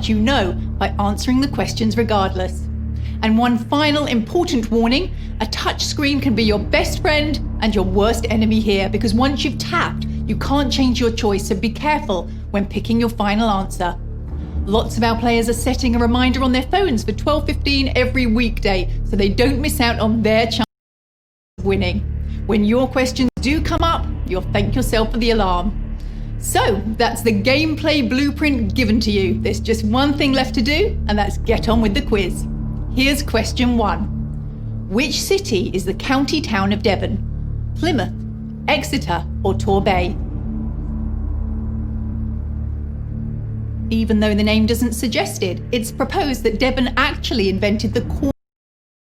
much you know by answering the questions regardless. And one final important warning, a touch screen can be your best friend and your worst enemy here, because once you've tapped, you can't change your choice, so be careful when picking your final answer. Lots of our players are setting a reminder on their phones for 12:15 every weekday, so they don't miss out on their chance of winning. When your questions do come up, you'll thank yourself for the alarm. So that's the gameplay blueprint given to you. There's just one thing left to do, and that's get on with the quiz. Here's question 1. Which city is the county town of Devon? Plymouth, Exeter, or Torbay? Even though the name doesn't suggest it, it's proposed that Devon actually invented the corn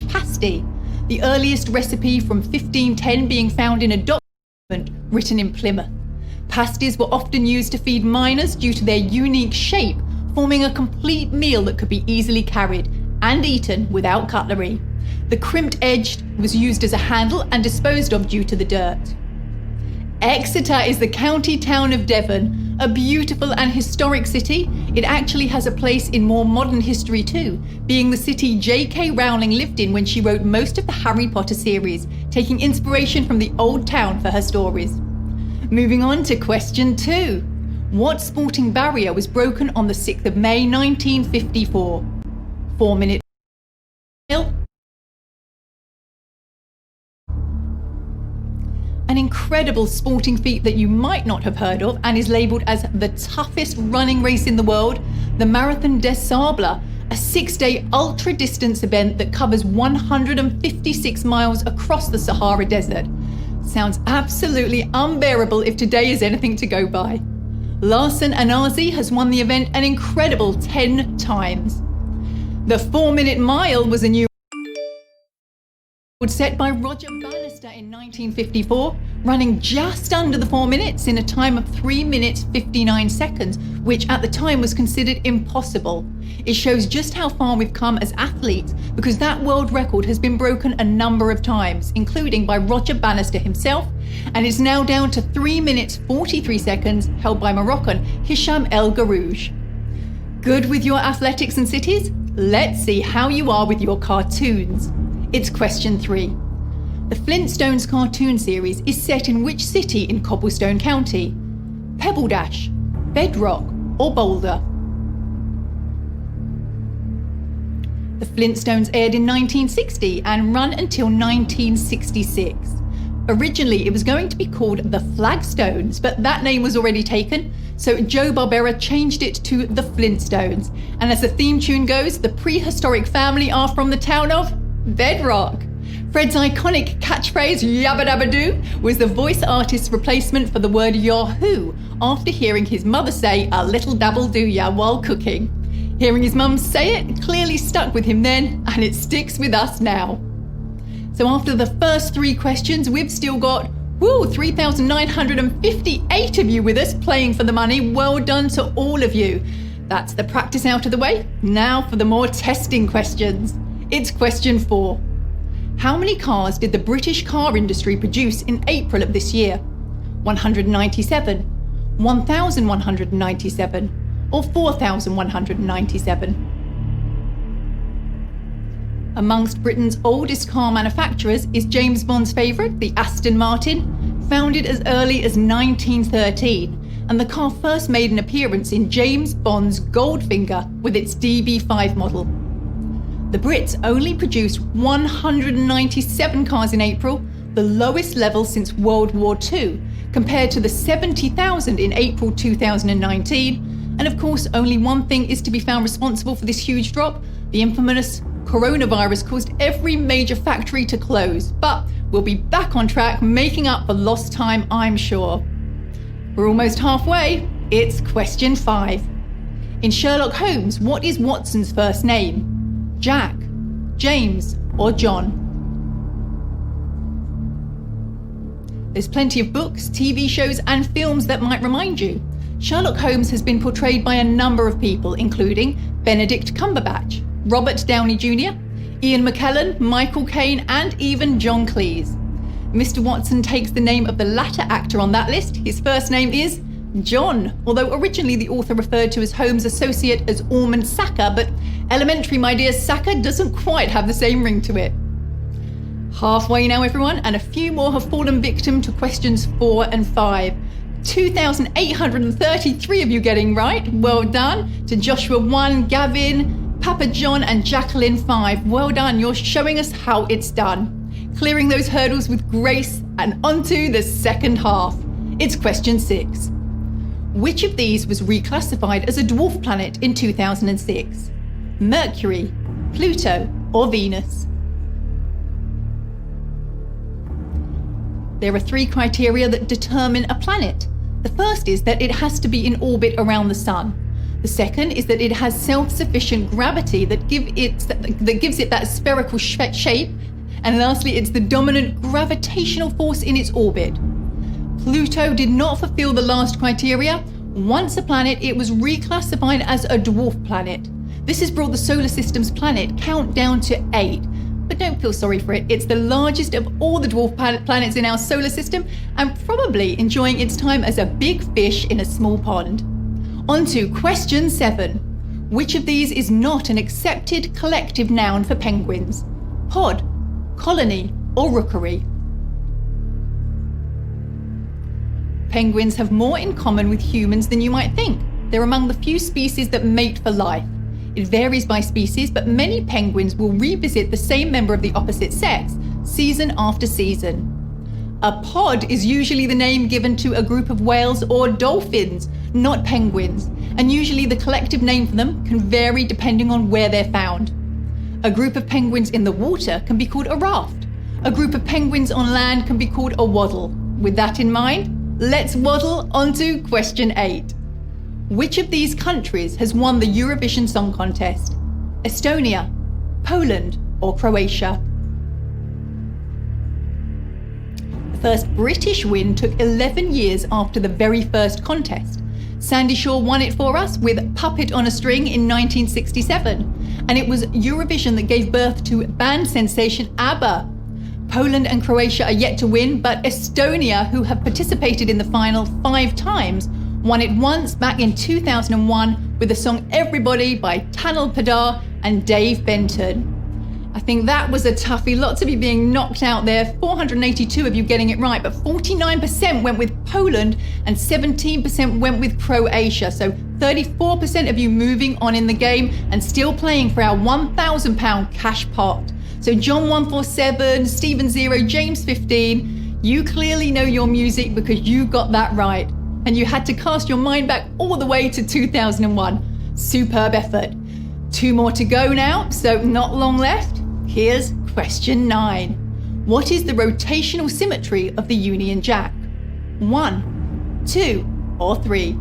pasty, the earliest recipe from 1510 being found in a document written in Plymouth. Pasties were often used to feed miners due to their unique shape, forming a complete meal that could be easily carried and eaten without cutlery. The crimped edge was used as a handle and disposed of due to the dirt. Exeter is the county town of Devon, a beautiful and historic city. It actually has a place in more modern history too, being the city J.K. Rowling lived in when she wrote most of the Harry Potter series, taking inspiration from the old town for her stories. Moving on to question 2. What sporting barrier was broken on the 6th of May 1954? 4-minute mile. An incredible sporting feat that you might not have heard of and is labelled as the toughest running race in the world, the Marathon des Sables, a 6-day ultra-distance event that covers 156 miles across the Sahara Desert. Sounds absolutely unbearable if today is anything to go by. Larson Anazi has won the event an incredible 10 times. The 4-minute mile was a new record set by Roger Bannister in 1954, running just under the 4 minutes in a time of 3 minutes 59 seconds, which at the time was considered impossible. It shows just how far we've come as athletes, because that world record has been broken a number of times, including by Roger Bannister himself, and it's now down to 3 minutes 43 seconds, held by Moroccan Hisham El Garouj. Good with your athletics and cities? Let's see how you are with your cartoons. It's question 3. The Flintstones cartoon series is set in which city in Cobblestone County? Pebble Dash, Bedrock, or Boulder? The Flintstones aired in 1960 and run until 1966. Originally, it was going to be called the Flagstones, but that name was already taken, so Joe Barbera changed it to the Flintstones. And as the theme tune goes, the prehistoric family are from the town of Bedrock. Fred's iconic catchphrase, yabba dabba doo, was the voice artist's replacement for the word Yahoo after hearing his mother say a little dabble do ya while cooking. Hearing his mum say it clearly stuck with him then, and it sticks with us now. So after the first 3 questions, we've still got 3,958 of you with us playing for the money. Well done to all of you. That's the practice out of the way. Now for the more testing questions. It's question 4. How many cars did the British car industry produce in April of this year? 197, 1,197, or 4,197? Amongst Britain's oldest car manufacturers is James Bond's favourite, the Aston Martin, founded as early as 1913, and the car first made an appearance in James Bond's Goldfinger with its DB5 model. The Brits only produced 197 cars in April, the lowest level since World War II, compared to the 70,000 in April 2019. And of course, only one thing is to be found responsible for this huge drop. The infamous coronavirus caused every major factory to close, but we'll be back on track, making up for lost time, I'm sure. We're almost halfway. It's question 5. In Sherlock Holmes, what is Watson's first name? Jack, James, or John? There's plenty of books, TV shows, and films that might remind you. Sherlock Holmes has been portrayed by a number of people, including Benedict Cumberbatch, Robert Downey Jr., Ian McKellen, Michael Caine, and even John Cleese. Mr. Watson takes the name of the latter actor on that list. His first name is John, although originally the author referred to his Holmes' associate as Ormond Sacker, but elementary, my dear, Sacker doesn't quite have the same ring to it. Halfway now, everyone, and a few more have fallen victim to questions 4 and 5. 2,833 of you getting right. Well done. To Joshua 1, Gavin, Papa John and Jacqueline 5. Well done. You're showing us how it's done. Clearing those hurdles with grace and onto the second half. It's question 6. Which of these was reclassified as a dwarf planet in 2006? Mercury, Pluto, or Venus? There are 3 criteria that determine a planet. The first is that it has to be in orbit around the sun. The second is that it has self-sufficient gravity that gives it that spherical shape. And lastly, it's the dominant gravitational force in its orbit. Pluto did not fulfill the last criteria. Once a planet, it was reclassified as a dwarf planet. This has brought the solar system's planet count down to 8. But don't feel sorry for it. It's the largest of all the dwarf planets in our solar system and probably enjoying its time as a big fish in a small pond. On to question 7. Which of these is not an accepted collective noun for penguins? Pod, colony, or rookery? Penguins have more in common with humans than you might think. They're among the few species that mate for life. It varies by species, but many penguins will revisit the same member of the opposite sex, season after season. A pod is usually the name given to a group of whales or dolphins, not penguins, and usually the collective name for them can vary depending on where they're found. A group of penguins in the water can be called a raft. A group of penguins on land can be called a waddle. With that in mind, let's waddle onto question 8. Which of these countries has won the Eurovision Song Contest? Estonia, Poland, or Croatia? The first British win took 11 years after the very first contest. Sandy Shaw won it for us with Puppet on a String in 1967, and it was Eurovision that gave birth to band sensation ABBA. Poland and Croatia are yet to win, but Estonia, who have participated in the final 5 times, won it once back in 2001 with the song Everybody by Tanel Padar and Dave Benton. I think that was a toughie. Lots of you being knocked out there. 482 of you getting it right, but 49% went with Poland and 17% went with Croatia. So 34% of you moving on in the game and still playing for our £1,000 cash pot. So John 147, Stephen 0, James 15, you clearly know your music because you got that right. And you had to cast your mind back all the way to 2001. Superb effort. 2 more to go now, so not long left. Here's question 9. What is the rotational symmetry of the Union Jack? 1, 2, or 3?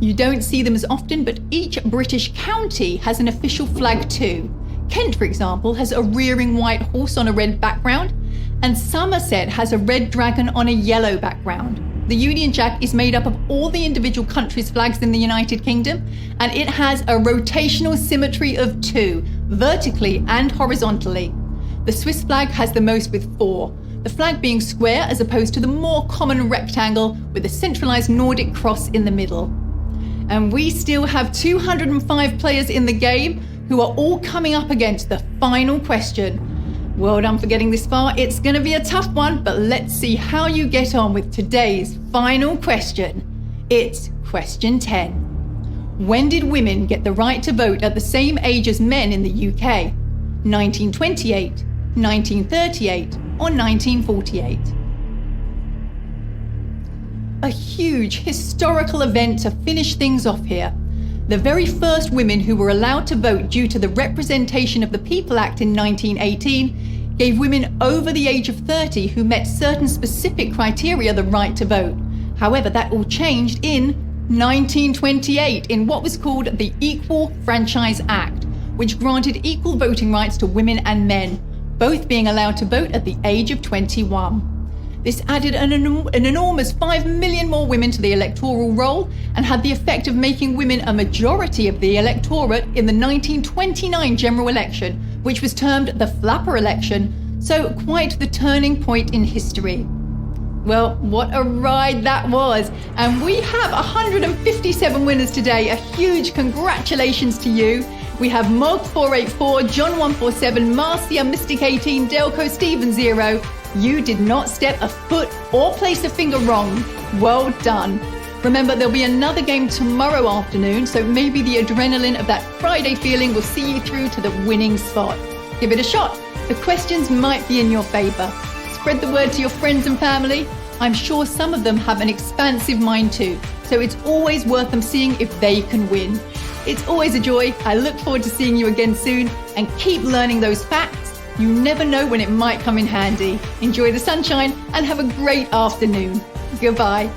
You don't see them as often, but each British county has an official flag too. Kent, for example, has a rearing white horse on a red background, and Somerset has a red dragon on a yellow background. The Union Jack is made up of all the individual countries' flags in the United Kingdom, and it has a rotational symmetry of 2, vertically and horizontally. The Swiss flag has the most with 4, the flag being square as opposed to the more common rectangle with a centralised Nordic cross in the middle. And we still have 205 players in the game who are all coming up against the final question. Well done for getting this far. It's going to be a tough one, but let's see how you get on with today's final question. It's question 10. When did women get the right to vote at the same age as men in the UK? 1928, 1938, or 1948? A huge historical event to finish things off here. The very first women who were allowed to vote due to the Representation of the People Act in 1918 gave women over the age of 30 who met certain specific criteria the right to vote. However, that all changed in 1928 in what was called the Equal Franchise Act, which granted equal voting rights to women and men, both being allowed to vote at the age of 21. This added an enormous 5 million more women to the electoral roll and had the effect of making women a majority of the electorate in the 1929 general election, which was termed the flapper election, so quite the turning point in history. Well, what a ride that was. And we have 157 winners today. A huge congratulations to you. We have Mog484, John147, Marcia, Mystic18, Delco, Steven0. You did not step a foot or place a finger wrong. Well done. Remember, there'll be another game tomorrow afternoon, so maybe the adrenaline of that Friday feeling will see you through to the winning spot. Give it a shot. The questions might be in your favor. Spread the word to your friends and family. I'm sure some of them have an expansive mind too, so it's always worth them seeing if they can win. It's always a joy. I look forward to seeing you again soon, and keep learning those facts. You never know when it might come in handy. Enjoy the sunshine and have a great afternoon. Goodbye.